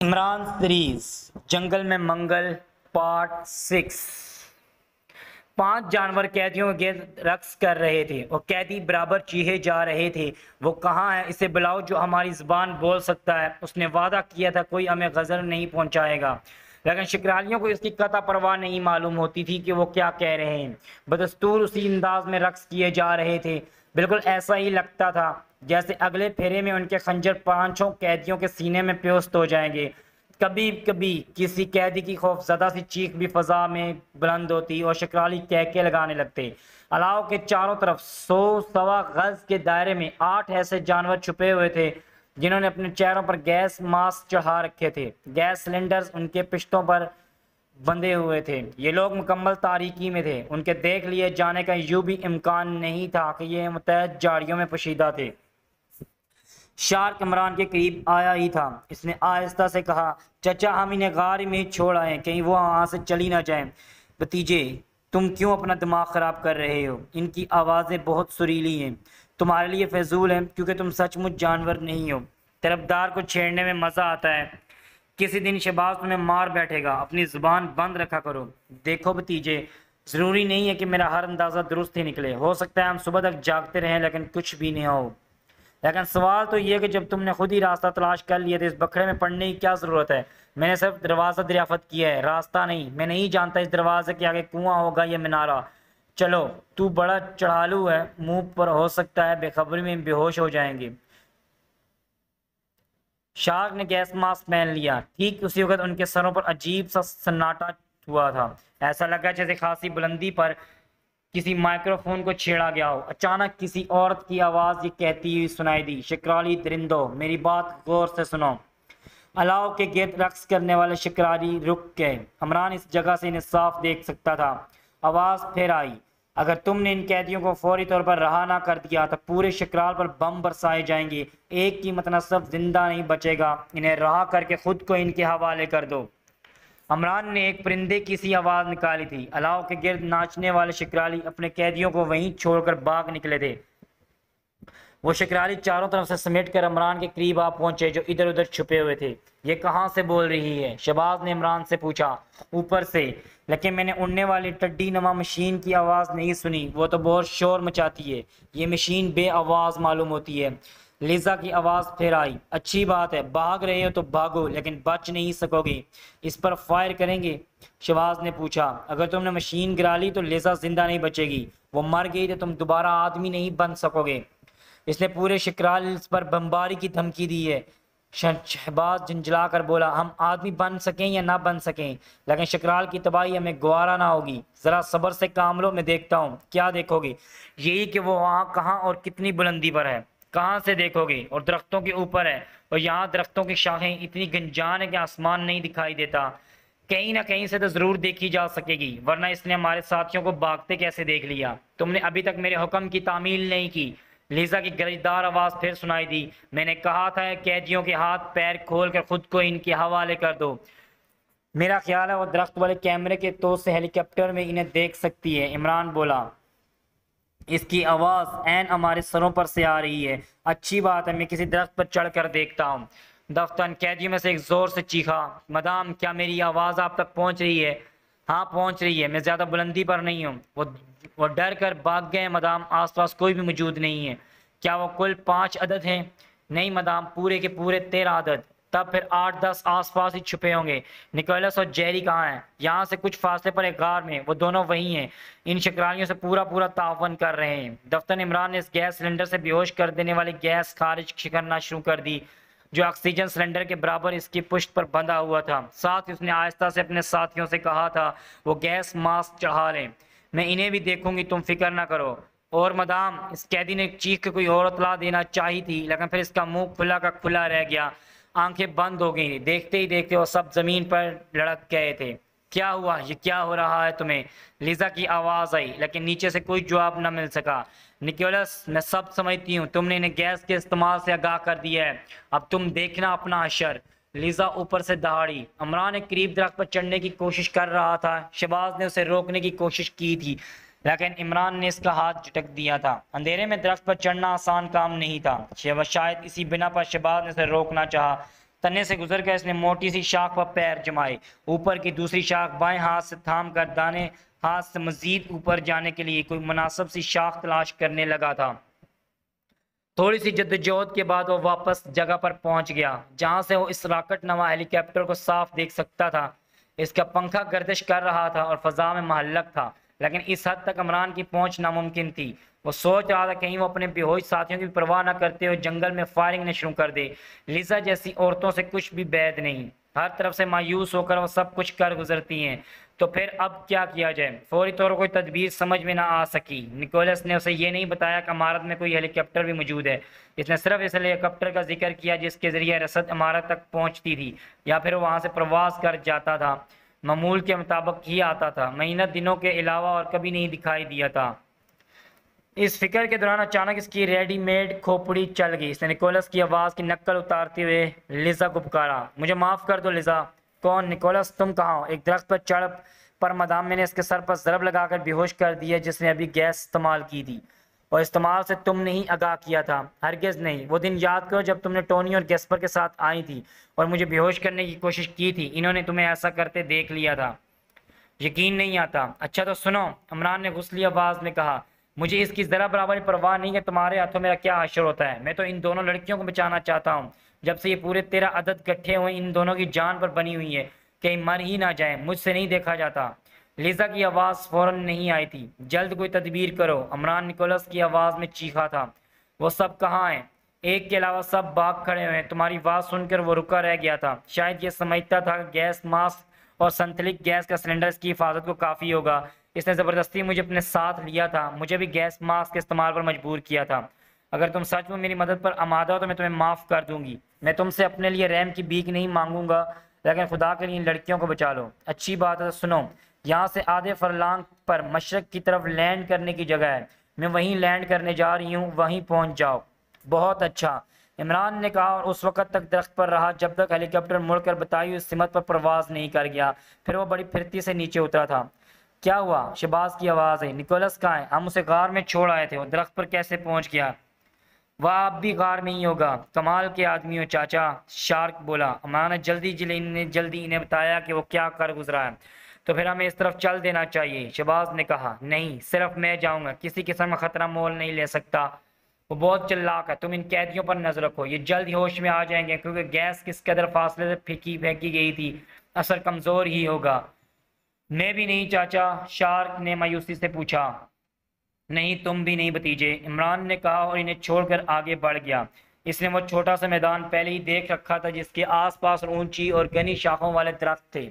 Imran series जंगल में मंगल part 6। 5 जानवर कैदियों के गिर्द रक्स कर रहे थे और कैदी बराबर चीखे जा रहे थे। वो कहाँ है? इसे बुलाओ जो हमारी ज़ुबान बोल सकता है। उसने वादा किया था कोई हमें गज़ल नहीं पहुंचाएगा, लेकिन शिकारियों को इसकी कता परवाह नहीं मालूम होती थी कि वो क्या कह रहे हैं। बदस्तूर उसी अंदाज में रक्स किए जा रहे थे। बिल्कुल ऐसा ही लगता था जैसे अगले फेरे में उनके खंजर पांचों कैदियों के सीने में प्योस्त हो जाएंगे। कभी कभी किसी कैदी की खौफजदा सी चीख भी फजा में बुलंद होती और शिकराली कहके लगाने लगते। अलाव के चारों तरफ 100-1.25 गज के दायरे में 8 ऐसे जानवर छुपे हुए थे जिन्होंने अपने चेहरों पर गैस मास्क चढ़ा रखे थे। गैस सिलेंडर्स उनके पिश्तों पर बंधे हुए थे। ये लोग मुकम्मल तारीकी में थे। उनके देख लिए जाने का यूं भी इम्कान नहीं था कि ये मुतहद झाड़ियों में पोशीदा थे। शार्क इमरान के करीब आया ही था। इसने आहिस्ता से कहा, चचा हम इन्हें गार में ही छोड़ आए, कहीं वो वहाँ से चली ना जाए। भतीजे तुम क्यों अपना दिमाग ख़राब कर रहे हो? इनकी आवाज़ें बहुत सुरीली हैं। तुम्हारे लिए फजूल हैं क्योंकि तुम सचमुच जानवर नहीं हो। तरफदार को छेड़ने में मज़ा आता है। किसी दिन शहबाज तुम्हें मार बैठेगा। अपनी ज़ुबान बंद रखा करो। देखो भतीजे, ज़रूरी नहीं है कि मेरा हर अंदाज़ा दुरुस्त ही निकले। हो सकता है हम सुबह तक जागते रहें लेकिन कुछ भी नहीं हो। लेकिन सवाल तो ये कि जब तुमने खुद ही रास्ता तलाश कर लिया तो इस बखड़े में पड़ने की क्या ज़रूरत है? मैंने सिर्फ दरवाज़ा दरियाफ़त किया है, रास्ता नहीं। मैं नहीं जानता इस दरवाजे के आगे कुआं होगा या मीनारा। चलो, तू बड़ा चढ़ालू है, मुंह पर हो सकता है बेखबरी में बेहोश हो जाएंगे। शार्क ने गैस मास्क पहन लिया। ठीक उसी वक्त उनके सरों पर अजीब सा सन्नाटा हुआ था। ऐसा लगा जैसे खासी बुलंदी पर किसी माइक्रोफोन को छेड़ा गया हो। अचानक किसी औरत की आवाज़ ये कहती हुई सुनाई दी, शिकारी दरिंदो मेरी बात गौर से सुनो। अलाव के गिर्द रक्स करने वाले शिकारी रुक गए। इमरान इस जगह से इन्हें साफ देख सकता था। आवाज़ फिर आई, अगर तुमने इन कैदियों को फौरी तौर पर रहा ना कर दिया तो पूरे शिकराल पर बम बरसाए जाएंगे। एक की मतलब जिंदा नहीं बचेगा। इन्हें रहा करके खुद को इनके हवाले कर दो। इमरान ने एक परिंदे की सी आवाज़ निकाली थी। अलाव के गिर्द नाचने वाले शिकराली अपने कैदियों को वहीं छोड़कर भाग निकले थे। वो शिकराली चारों तरफ से समेट कर इमरान के करीब आ पहुंचे जो इधर उधर छुपे हुए थे। ये कहाँ से बोल रही है? शहबाज ने इमरान से पूछा। ऊपर से, लेकिन मैंने उड़ने वाली टड्डी नुमा मशीन की आवाज़ नहीं सुनी। वो तो बहुत शोर मचाती है। ये मशीन बे आवाज़ मालूम होती है। लीजा की आवाज़ फिर आई, अच्छी बात है, भाग रहे हो तो भागो, लेकिन बच नहीं सकोगे। इस पर फायर करेंगे? शहबाज ने पूछा। अगर तुमने मशीन गिरा ली तो लीजा जिंदा नहीं बचेगी। वो मर गई तो तुम दोबारा आदमी नहीं बन सकोगे। इसने पूरे शिकराल पर बमबारी की धमकी दी है। शहबाज झंझला कर बोला, हम आदमी बन सकें या ना बन सकें, लेकिन शिकराल की तबाही हमें गवारा ना होगी। ज़रा सब्र से काम लो, मैं देखता हूँ। क्या देखोगे? यही कि वो वहाँ कहाँ और कितनी बुलंदी पर है। कहाँ से देखोगे? और दरख्तों के ऊपर है, और यहाँ दरख्तों की शाखें इतनी गंजान है कि आसमान नहीं दिखाई देता। कहीं ना कहीं से तो ज़रूर देखी जा सकेगी, वरना इसने हमारे साथियों को भागते कैसे देख लिया? तुमने अभी तक मेरे हुक्म की तामील नहीं की। लीजा की गरजदार आवाज़ फिर सुनाई दी, मैंने कहा था कैदियों के हाथ पैर खोल कर खुद को इनके हवाले कर दो। मेरा ख्याल है वो दरख्त वाले कैमरे के तो से हेलीकॉप्टर में इन्हें देख सकती है। इमरान बोला, इसकी आवाज़ ऐन हमारे सरों पर से आ रही है। अच्छी बात है, मैं किसी दरख्त पर चढ़ कर देखता हूँ। दफ्तर कैदियों में से एक जोर से चीखा, मदाम क्या मेरी आवाज़ आप तक पहुँच रही है? हाँ पहुँच रही है, मैं ज़्यादा बुलंदी पर नहीं हूँ। वो डर कर भाग गए मदाम, आसपास कोई भी मौजूद नहीं है। क्या वो कुल 5 अदद हैं? नहीं मदाम, पूरे के पूरे 13 अदद। तब फिर 8-10 आसपास ही छुपे होंगे। निकोलस और जेरी कहाँ हैं? यहाँ से कुछ फासले पर एक गार में, वो दोनों वही हैं। इन शिकारियों से पूरा पूरा तावन कर रहे हैं। दफ्तर इमरान ने इस गैस सिलेंडर से बेहोश कर देने वाली गैस खारिज करना शुरू कर दी जो ऑक्सीजन सिलेंडर के बराबर इसकी पुष्ट पर बंधा हुआ था। साथ ही उसने आहिस्ता से अपने साथियों से कहा था वो गैस मास्क चढ़ा लें। मैं इन्हें भी देखूंगी, तुम फिक्र ना करो। और मदाम, इस कैदी ने चीख के कोई और इतला देना चाही थी, लेकिन फिर इसका मुंह खुला का खुला रह गया। आंखें बंद हो गई। देखते ही देखते वो सब जमीन पर लड़क गए थे। क्या हुआ? ये क्या हो रहा है तुम्हें? लीजा की आवाज़ आई, लेकिन नीचे से कोई जवाब न मिल सका। निकोलस, मैं सब समझती हूँ, तुमने इन्हें गैस के इस्तेमाल से आगाह कर दिया है। अब तुम देखना अपना अशर। लीजा ऊपर से दहाड़ी। इमरान एक करीब दरख्त पर चढ़ने की कोशिश कर रहा था। शहबाज ने उसे रोकने की कोशिश की थी, लेकिन इमरान ने इसका हाथ झटक दिया था। अंधेरे में दरख्त पर चढ़ना आसान काम नहीं था। शायद इसी बिना पर शहबाज ने उसे रोकना चाहा। तने से गुजरकर इसने मोटी सी शाख पर पैर जमाए, ऊपर की दूसरी शाख बाएं हाथ से थाम कर दाने हाथ से मजीद ऊपर जाने के लिए कोई मुनासिब सी शाख तलाश करने लगा था। थोड़ी सी जद्दोजहद के बाद वो वापस जगह पर पहुंच गया जहां से वो इस रॉकेट नमा हेलीकॉप्टर को साफ देख सकता था। इसका पंखा गर्दिश कर रहा था और फजा में महल्लक था, लेकिन इस हद तक इमरान की पहुंच नामुमकिन थी। वो सोच रहा था कहीं वो अपने बेहोश साथियों की परवाह न करते हुए जंगल में फायरिंग न शुरू कर दे। लिजा जैसी औरतों से कुछ भी बैद नहीं, हर तरफ से मायूस होकर वो सब कुछ कर गुजरती हैं। तो फिर अब क्या किया जाए? फौरी तौर पर कोई तदबीर समझ में ना आ सकी। निकोलस ने उसे ये नहीं बताया कि इमारत में कोई हेलीकॉप्टर भी मौजूद है। इसने सिर्फ इस हेलीकॉप्टर का जिक्र किया जिसके जरिए रसद इमारत तक पहुंचती थी या फिर वहां से प्रवास कर जाता था। मामूल के मुताबिक ही आता था, महीना दिनों के अलावा और कभी नहीं दिखाई दिया था। इस फिक्र के दौरान अचानक इसकी रेडीमेड खोपड़ी चल गई। इसने निकोलस की आवाज़ की नकल उतारते हुए लिजा को पुकारा। मुझे माफ़ कर दो लिजा। कौन? निकोलस, तुम कहाँ हो? एक दरख्त पर चढ़ पर मदाम मैंने इसके सर पर ज़रब लगाकर बेहोश कर दिया जिसने अभी गैस इस्तेमाल की थी, और इस्तेमाल से तुमने ही आगाह किया था। हरगिज़ नहीं। वो दिन याद करो जब तुमने टोनी और गैस्पर के साथ आई थी और मुझे बेहोश करने की कोशिश की थी। इन्होंने तुम्हें ऐसा करते देख लिया था। यकीन नहीं आता। अच्छा तो सुनो, इमरान ने गुस्सली आवाज़ में कहा। मुझे इसकी ज़रा बराबर परवाह नहीं कि तुम्हारे हाथों मेरा क्या हश्र होता है। मैं तो इन दोनों लड़कियों को बचाना चाहता हूँ। जब से ये पूरे 13 अदद इकट्ठे हुए इन दोनों की जान पर बनी हुई है, कहीं मर ही ना जाए। मुझसे नहीं देखा जाता। लिजा की आवाज़ फौरन नहीं आई थी। जल्द कोई तदबीर करो, इमरान निकोलस की आवाज़ में चीखा था। वो सब कहाँ हैं? एक के अलावा सब भाग खड़े हुए हैं। तुम्हारी आवाज़ सुनकर वो रुका रह गया था। शायद ये समझता था कि गैस मास्क और संतलिक गैस का सिलेंडर इसकी हिफाजत को काफ़ी होगा। इसने ज़बरदस्ती मुझे अपने साथ लिया था, मुझे भी गैस मास्क के इस्तेमाल पर मजबूर किया था। अगर तुम सच में मेरी मदद पर आमादा हो तो मैं तुम्हें माफ़ कर दूंगी। मैं तुमसे अपने लिए रहम की भीख नहीं मांगूंगा, लेकिन खुदा के लिए इन लड़कियों को बचा लो। अच्छी बात है तो सुनो, यहाँ से आधे फरलांग पर मशरक की तरफ लैंड करने की जगह है। मैं वहीं लैंड करने जा रही हूँ, वहीं पहुँच जाओ। बहुत अच्छा, इमरान ने कहा और उस वक़्त तक दरख्त पर रहा जब तक हेलीकॉप्टर मुड़कर बताई हुई सिमत पर परवाज नहीं कर गया। फिर वो बड़ी फिरती से नीचे उतरा था। क्या हुआ? शहबाज की आवाज़ है। निकोलस कहाँ है? हम उसे गार में छोड़ आए थे। वो दरख्त पर कैसे पहुंच गया? वह अब भी गार में ही होगा। कमाल के आदमी हो चाचा, शार्क बोला। इमरान ने जल्दी इन्हें बताया कि वो क्या कर गुजरा है। तो फिर हमें इस तरफ चल देना चाहिए, शहबाज ने कहा। नहीं, सिर्फ मैं जाऊंगा, किसी किस्म का खतरा मोल नहीं ले सकता। वो बहुत चिल्लाक है। तुम इन कैदियों पर नजर रखो, ये जल्द ही होश में आ जाएंगे क्योंकि गैस किस कदर फासले से फेंकी गई थी। असर कमजोर ही होगा। मैं भी नहीं चाचा, शार्क ने मायूसी से पूछा। नहीं, तुम भी नहीं भतीजे, इमरान ने कहा और इन्हें छोड़कर आगे बढ़ गया। इसने वो छोटा सा मैदान पहले ही देख रखा था जिसके आसपास ऊंची और घनी शाखों वाले दरख्त थे।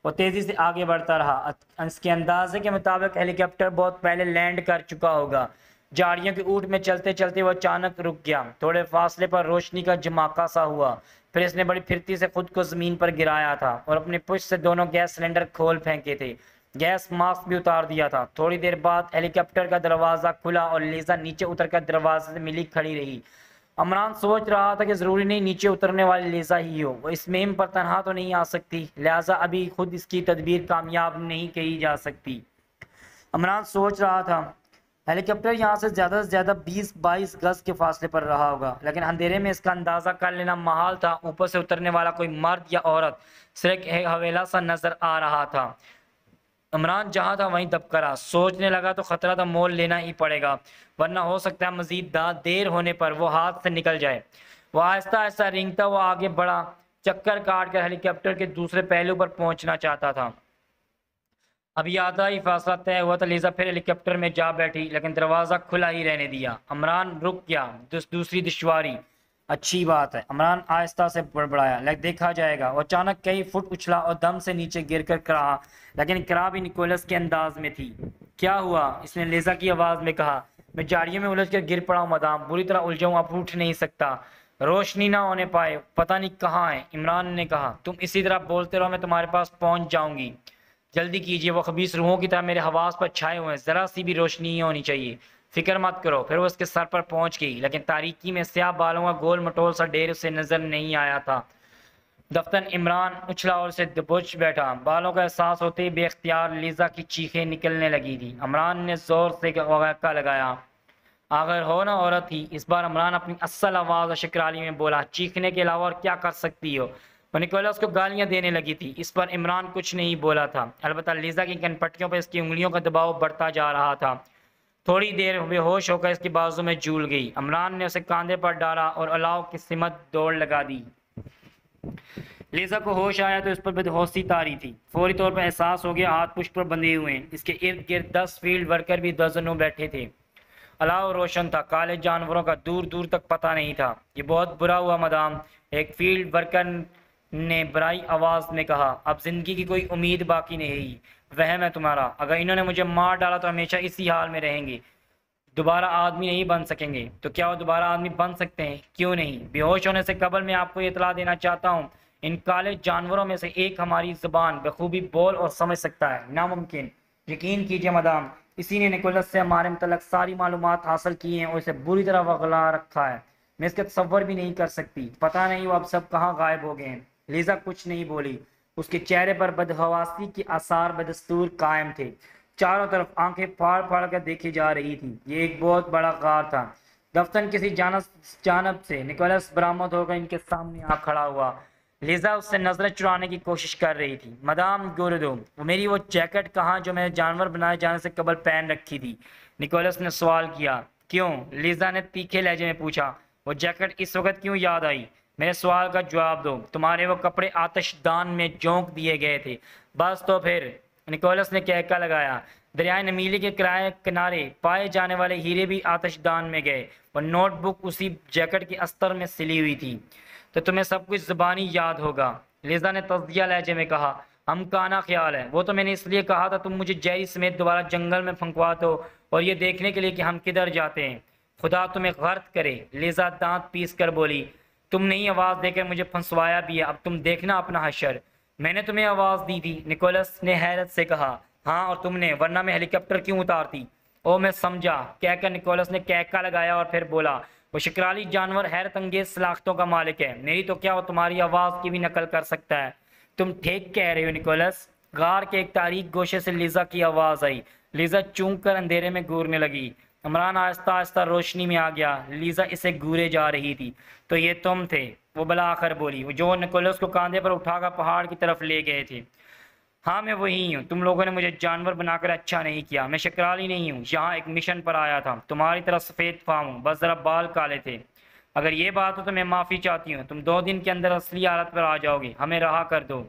वो तेजी से आगे बढ़ता रहा। इसके अंदाजे के मुताबिक हेलीकॉप्टर बहुत पहले लैंड कर चुका होगा। झाड़ियों के ऊट में चलते चलते वो अचानक रुक गया। थोड़े फासले पर रोशनी का जमाका सा हुआ। फिर इसने बड़ी फिरती से खुद को जमीन पर गिराया था और अपने पुश से दोनों गैस सिलेंडर खोल फेंके थे। गैस मास्क भी उतार दिया था। थोड़ी देर बाद हेलीकॉप्टर का दरवाज़ा खुला और लीजा नीचे उतरकर दरवाजे से मिली खड़ी रही। इमरान सोच रहा था कि ज़रूरी नहीं नीचे उतरने वाली लीजा ही हो। वो इस मुहिम पर तनहा तो नहीं आ सकती, लिहाजा अभी खुद इसकी तदबीर कामयाब नहीं की जा सकती। इमरान सोच रहा था हेलीकॉप्टर यहाँ से ज़्यादा 20-22 गज के फासले पर रहा होगा, लेकिन अंधेरे में इसका अंदाज़ा कर लेना महाल था। ऊपर से उतरने वाला कोई मर्द या औरत सिर्फ एक हवेला सा नजर आ रहा था। इमरान जहाँ था वहीं दबकरा। सोचने लगा तो खतरा तो मोल लेना ही पड़ेगा, वरना हो सकता है मजीद देर होने पर वो हाथ से निकल जाए। वो आहिस्ता आहिस्ता रेंगता हुआ आगे बढ़ा, चक्कर काट कर हेलीकॉप्टर के दूसरे पहलू पर पहुंचना चाहता था। अभी आधा ही फासला तय हुआ था। लीजा फिर हेलीकॉप्टर में जा बैठी, लेकिन दरवाज़ा खुला ही रहने दिया। इमरान रुक गया। दूसरी दुश्वारी। अच्छी बात है, इमरान आहिस्ता से बड़बड़ाया, लेकिन देखा जाएगा। वो अचानक कई फुट उछला और दम से नीचे गिर कर कराहा, लेकिन करा भी निकोलस के अंदाज में थी। क्या हुआ? इसने लीजा की आवाज़ में कहा। मैं झाड़ियों में उलझ कर गिर पड़ा हूँ मदाम, बुरी तरह उलझा हूँ, अब उठ नहीं सकता। रोशनी ना होने पाए, पता नहीं कहाँ है। इमरान ने कहा। तुम इसी तरह बोलते रहो, मैं तुम्हारे पास पहुँच जाऊँगी। जल्दी कीजिए, वो खबीस रूहों की तरह मेरे हवास पर छाए हुए हैं, ज़रा सी भी रोशनी ही होनी चाहिए। फिक्र मत करो। फिर वो उसके सर पर पहुंच गई, लेकिन तारीकी में स्याह बालों का गोल मटोल सा ढेर उसे नजर नहीं आया था। दफ्तन इमरान उछला और उसे दबोच बैठा। बालों का एहसास होते ही बेख्तियार लीजा की चीखें निकलने लगी थी। इमरान ने जोर से वक़्क़ा लगाया। अगर हो ना औरत ही। इस बार इमरान अपनी असल आवाज़ और शिकराली में बोला। चीखने के अलावा और क्या कर सकती हो? और निकोलस को गालियां देने लगी थी। इस पर इमरान कुछ नहीं बोला था। अलबत्ता लीजा की कनपट्टियों पर इसकी उंगलियों का दबाव बढ़ता जा रहा था। थोड़ी देर बेहोश होकर इसके बाजू में झूल गई। इमरान ने उसे कांधे पर डाला और अलाव की सिमत दौड़ लगा दी। लीजा को होश आया तो इस पर बेहोशी तारी थी। फौरी तौर पर एहसास हो गया हाथ पुष्प पर बंधे हुए हैं। इसके इर्द गिर्द 10 फील्ड वर्कर भी दर्जनों बैठे थे। अलाव रोशन था, काले जानवरों का दूर दूर तक पता नहीं था। ये बहुत बुरा हुआ मदाम, एक फील्ड वर्कर ने बड़ाई आवाज में कहा। अब जिंदगी की कोई उम्मीद बाकी नहीं रही। वहम है तुम्हारा। अगर इन्होंने मुझे मार डाला तो हमेशा इसी हाल में रहेंगे, दोबारा आदमी नहीं बन सकेंगे। तो क्या वो दोबारा आदमी बन सकते हैं? क्यों नहीं। बेहोश होने से कबल मैं आपको इतला देना चाहता हूँ, इन काले जानवरों में से एक हमारी जुबान बखूबी बोल और समझ सकता है। नामुमकिन। यकीन कीजिए मदाम, इसी ने निकोलस से हमारे मुतल्लक सारी मालूमात हासिल की हैं और इसे बुरी तरह वगला रखा है। मैं इसका तसव्वुर भी नहीं कर सकती। पता नहीं वो अब सब कहाँ गायब हो गए हैं। लीजा कुछ नहीं बोली। उसके चेहरे पर बदहवासी के आसार बदस्तूर कायम थे। चारों तरफ आंखें फाड़ फाड़ कर देखी जा रही थी। ये एक बहुत बड़ा गार था। दफ्तन किसी जानब से निकोलस बरामद होकर इनके सामने आ खड़ा हुआ। लीजा उससे नजरें चुराने की कोशिश कर रही थी। मदाम गोरदो, वो मेरी वो जैकेट कहाँ जो मैंने जानवर बनाए जाने से कबल पहन रखी थी? निकोलस ने सवाल किया। क्यों? लीजा ने तीखे लहजे में पूछा। वो जैकेट इस वक्त क्यों याद आई? मेरे सवाल का जवाब दो। तुम्हारे वो कपड़े आतिशदान में झोंक दिए गए थे। बस तो फिर, निकोलस ने कहका लगाया। दरियाए नमीली के किनारे पाए जाने वाले हीरे भी आतिशदान में गए और नोटबुक उसी जैकेट के अस्तर में सिली हुई थी। तो तुम्हें सब कुछ ज़बानी याद होगा, लीजा ने तज़किया लहजे में कहा। हम काना ख्याल है। वो तो मैंने इसलिए कहा था तुम मुझे जेरी समेत दोबारा जंगल में फंकवा दो, और ये देखने के लिए कि हम किधर जाते हैं। खुदा तुम्हें गर्द करे, लीजा दांत पीस कर बोली। तुमने ही आवाज़ देकर मुझे फंसवाया भी है। अब तुम देखना अपना हशर। मैंने तुम्हें आवाज़ दी थी, निकोलस ने हैरत से कहा। हाँ, और तुमने, वरना मैं हेलीकॉप्टर क्यों उतारती? ओ मैं समझा, कहकर निकोलस ने कहका लगाया और फिर बोला। वो शिकराली जानवर हैरत अंगेज सलाख्तों का मालिक है। मेरी तो क्या, वो तुम्हारी आवाज़ की भी नकल कर सकता है। तुम ठीक कह रहे हो निकोलस। गार के एक तारीख गोशे से लीजा की आवाज़ आई। लीजा चूंक कर अंधेरे में घूरने लगी। इमरान आहिस्ता आहिस्ता रोशनी में आ गया। लीजा इसे घूरे जा रही थी। तो ये तुम थे? वो बला आखिर बोली, जो निकोलस को कांधे पर उठाकर पहाड़ की तरफ ले गए थे। हाँ, मैं वही हूँ। तुम लोगों ने मुझे जानवर बनाकर अच्छा नहीं किया। मैं शिकराली नहीं हूँ, यहाँ एक मिशन पर आया था। तुम्हारी तरह सफ़ेद फाम हूँ, बस ज़रा बाल काले थे। अगर ये बात हो तो मैं माफ़ी चाहती हूँ। तुम 2 दिन के अंदर असली हालत पर आ जाओगे। हमें रहा कर दो।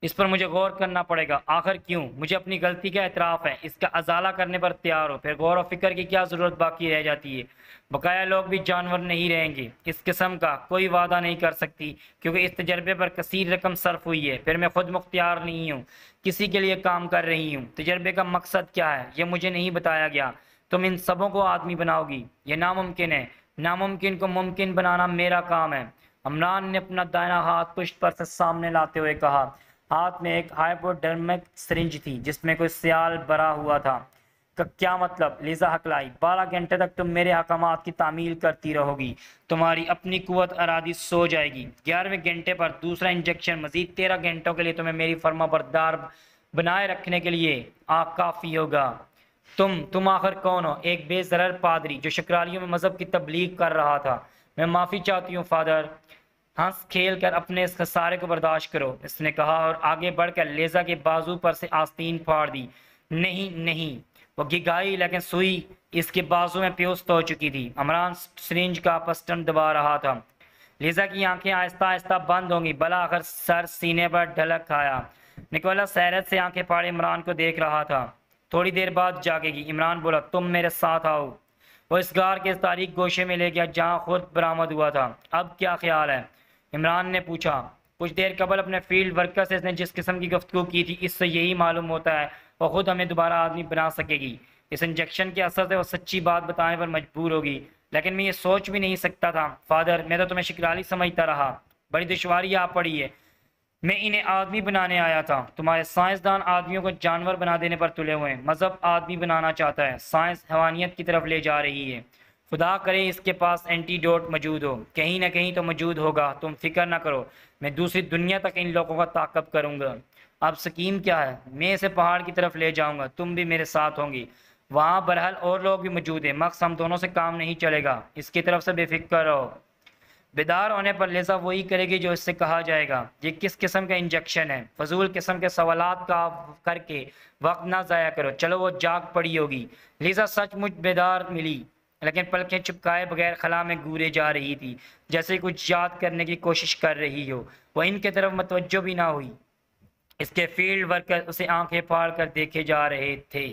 इस पर मुझे गौर करना पड़ेगा। आखिर क्यों? मुझे अपनी गलती का एतराफ़ है। इसका अजाला करने पर तैयार हो। फिर गौर और फिक्र की क्या ज़रूरत बाकी रह जाती है? बकाया लोग भी जानवर नहीं रहेंगे। इस किस्म का कोई वादा नहीं कर सकती, क्योंकि इस तजर्बे पर कसीर रकम सर्फ हुई है। फिर मैं खुद मुख्तियार नहीं हूँ, किसी के लिए काम कर रही हूँ। तजर्बे का मकसद क्या है, यह मुझे नहीं बताया गया। तुम इन सबों को आदमी बनाओगी? यह नामुमकिन है। नामुमकिन को मुमकिन बनाना मेरा काम है। इमरान ने अपना दाहिना हाथ पुष्ट पर से सामने लाते हुए कहा। हाथ में एक हाइपोडर्मिक सिरिंज थी जिसमें कोई सियाल भरा हुआ था। क्या मतलब? लीजा हकलाई। 12 घंटे तक तुम मेरे हकामात की तामील करती रहोगी। तुम्हारी अपनी कुव्वत अरादी सो जाएगी। 11वें घंटे पर दूसरा इंजेक्शन। मजीद 13 घंटों के लिए तुम्हें मेरी फर्माबरदार बनाए रखने के लिए काफ़ी होगा। तुम आखिर कौन हो? एक बेजरर पादरी जो शिकरालियों में मजहब की तबलीग कर रहा था। मैं माफ़ी चाहती हूँ फादर। हंस खेल कर अपने इस खसारे को बर्दाश्त करो, इसने कहा और आगे बढ़कर लेजा के बाजू पर से आस्तीन फाड़ दी। नहीं नहीं। वो गिगाई, लेकिन सुई इसके बाजू में प्योस्त हो चुकी थी। इमरान सिरिंज का पस्टन दबा रहा था। लीजा की आंखें आहिस्ता आहिस्ता बंद होंगी। भला आखिर सर सीने पर ढलक खाया। निकोलस हैरत से आंखें फाड़े इमरान को देख रहा था। थोड़ी देर बाद जागेगी। इमरान बोला, तुम मेरे साथ आओ। वो इस गार के तारीख गोशे में ले गया जहाँ खुद बरामद हुआ था। अब क्या ख्याल है? इमरान ने पूछा। कुछ देर कबल अपने फील्ड वर्कर से इसने जिस किस्म की गुफ्तगू की थी, इससे यही मालूम होता है वो खुद हमें दोबारा आदमी बना सकेगी। इस इंजेक्शन के असर से वो सच्ची बात बताने पर मजबूर होगी। लेकिन मैं ये सोच भी नहीं सकता था फादर। मैं तो तुम्हें शिकराली समझता रहा। बड़ी दुश्वारी आ पड़ी है। मैं इन्हें आदमी बनाने आया था। तुम्हारे साइंसदान आदमियों को जानवर बना देने पर तुले हुए हैं। मजहब आदमी बनाना चाहता है। साइंस हैवानियत की तरफ ले जा रही है। खुदा करे इसके पास एंटीडोट मौजूद हो। कहीं ना कहीं तो मौजूद होगा। तुम फिक्र ना करो, मैं दूसरी दुनिया तक इन लोगों का ताक़ब करूँगा। अब स्कीम क्या है? मैं इसे पहाड़ की तरफ ले जाऊँगा। तुम भी मेरे साथ होंगी। वहाँ बहरहाल और लोग भी मौजूद हैं, मगर हम दोनों से काम नहीं चलेगा। इसकी तरफ से बेफिक्र रहो। बेदार होने पर लिजा वही करेगी जो इससे कहा जाएगा। ये किस किस्म का इंजेक्शन है? फजूल किस्म के सवालात का करके वक्त ना ज़ाया करो, चलो वो जाग पड़ी होगी। लिजा सचमुच बेदार मिली, लेकिन पलकें चुपकाए बगैर खला में घूरे जा रही थी, जैसे कुछ याद करने की कोशिश कर रही हो। वह इनके तरफ मतवज्जो भी ना हुई। इसके फील्ड वर्कर उसे आंखें फाड़ कर देखे जा रहे थे।